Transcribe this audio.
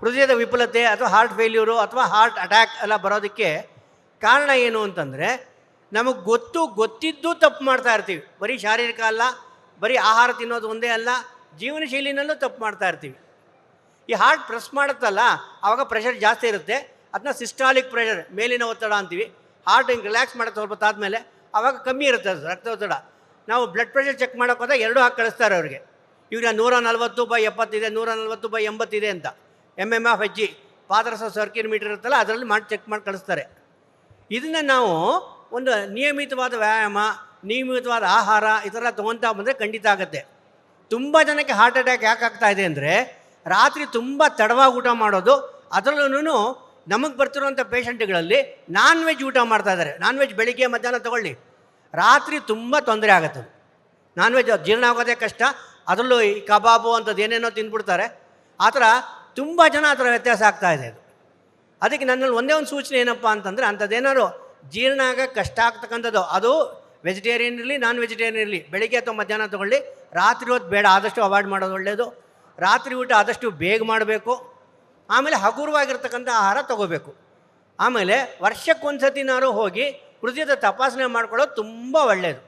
ಹೃದಯದ ವಿಫಲತೆ ಅಥವಾ heart failure ಅಥವಾ ಹಾರ್ಟ್ ಅಟ್ಯಾಕ್ ಎಲ್ಲ ಬರೋದಕ್ಕೆ ಕಾರಣ ಏನು ಅಂತಂದರೆ, ನಮಗೆ ಗೊತ್ತಿದ್ದು ತಪ್ಪು ಮಾಡ್ತಾ ಇರ್ತೀವಿ. ಬರೀ ಶಾರೀರಿಕ ಅಲ್ಲ, ಬರೀ ಆಹಾರ ತಿನ್ನೋದು ಒಂದೇ ಅಲ್ಲ, ಜೀವನ ಶೈಲಿನಲ್ಲೂ ತಪ್ಪು ಮಾಡ್ತಾ ಇರ್ತೀವಿ. ಈ ಹಾರ್ಟ್ ಪ್ರೆಸ್ ಮಾಡುತ್ತಲ್ಲ, ಆವಾಗ ಪ್ರೆಷರ್ ಜಾಸ್ತಿ ಇರುತ್ತೆ. ಅದನ್ನ ಸಿಸ್ಟಾಲಿಕ್ ಪ್ರೆಷರ್, ಮೇಲಿನ ಒತ್ತಡ ಅಂತೀವಿ. ಹಾರ್ಟ್ ಹಿಂಗೆ ರಿಲ್ಯಾಕ್ಸ್ ಮಾಡೋಕ್ಕೆ ಸ್ವಲ್ಪ ಆದಮೇಲೆ ಆವಾಗ ಕಮ್ಮಿ ಇರುತ್ತೆ ಅದು ರಕ್ತದೊತ್ತಡ. ನಾವು ಬ್ಲಡ್ ಪ್ರೆಷರ್ ಚೆಕ್ ಮಾಡೋಕೆ ಹೋದಾಗ 2 ಹಾಕಿ ಕಳಿಸ್ತಾರೆ ಅವ್ರಿಗೆ. ಇವಾಗ 140/70 ಇದೆ, 140/80 ಇದೆ ಅಂತ. MMFHG ಪಾದರಸ ಸರ್ಕ್ಯುಲರ್ ಮೀಟರ್ ಇರುತ್ತಲ್ಲ, ಅದರಲ್ಲಿ ಮಾಡಿ ಚೆಕ್ ಮಾಡಿ ಕಳಿಸ್ತಾರೆ. ಇದನ್ನು ನಾವು ಒಂದು ನಿಯಮಿತವಾದ ವ್ಯಾಯಾಮ, ನಿಯಮಿತವಾದ ಆಹಾರ ಈ ಥರ ತೊಗೊತಾ ಬಂದರೆ ಖಂಡಿತ ಆಗುತ್ತೆ. ತುಂಬ ಜನಕ್ಕೆ ಹಾರ್ಟ್ ಅಟ್ಯಾಕ್ ಯಾಕೆ ಆಗ್ತಾ ಇದೆ ಅಂದರೆ, ರಾತ್ರಿ ತುಂಬ ತಡವಾಗಿ ಊಟ ಮಾಡೋದು. ಅದರಲ್ಲೂ ನಮಗೆ ಬರ್ತಿರೋಂಥ ಪೇಷಂಟ್ಗಳಲ್ಲಿ ನಾನ್ ವೆಜ್ ಊಟ ಮಾಡ್ತಾ ಇದ್ದಾರೆ. ನಾನ್ ವೆಜ್ ಬೆಳಿಗ್ಗೆ ಮಧ್ಯಾಹ್ನ ತೊಗೊಳ್ಳಿ, ರಾತ್ರಿ ತುಂಬ ತೊಂದರೆ ಆಗುತ್ತೆ. ನಾನ್ ವೆಜ್ ಜೀರ್ಣ ಆಗೋದೇ ಕಷ್ಟ. ಅದರಲ್ಲೂ ಈ ಕಬಾಬು ಅಂಥದ್ದು ಏನೇನೋ ತಿಂದ್ಬಿಡ್ತಾರೆ. ಆ ಥರ ತುಂಬ ಜನ ಆ ಥರ ವ್ಯತ್ಯಾಸ ಆಗ್ತಾಯಿದೆ. ಅದು ಅದಕ್ಕೆ ನನ್ನಲ್ಲಿ ಒಂದೇ ಒಂದು ಸೂಚನೆ ಏನಪ್ಪ ಅಂತಂದರೆ, ಅಂಥದ್ದೇನಾದ್ರು ಜೀರ್ಣ ಆಗೋಕ್ಕೆ ಕಷ್ಟ ಆಗ್ತಕ್ಕಂಥದ್ದು, ಅದು ವೆಜಿಟೇರಿಯನ್ ಇರಲಿ ನಾನ್ ವೆಜಿಟೇರಿಯನ್ ಇರಲಿ, ಬೆಳಿಗ್ಗೆ ಅಥವಾ ಮಧ್ಯಾಹ್ನ ತೊಗೊಳ್ಳಿ. ರಾತ್ರಿ ಹೊತ್ತು ಬೇಡ, ಆದಷ್ಟು ಅವಾಯ್ಡ್ ಮಾಡೋದು ಒಳ್ಳೆಯದು. ರಾತ್ರಿ ಊಟ ಆದಷ್ಟು ಬೇಗ ಮಾಡಬೇಕು. ಆಮೇಲೆ ಹಗುರವಾಗಿರ್ತಕ್ಕಂಥ ಆಹಾರ ತೊಗೋಬೇಕು. ಆಮೇಲೆ ವರ್ಷಕ್ಕೊಂದು ಸತಿನಾರು ಹೋಗಿ ಹೃದಯದ ತಪಾಸಣೆ ಮಾಡ್ಕೊಳ್ಳೋದು ತುಂಬ ಒಳ್ಳೆಯದು.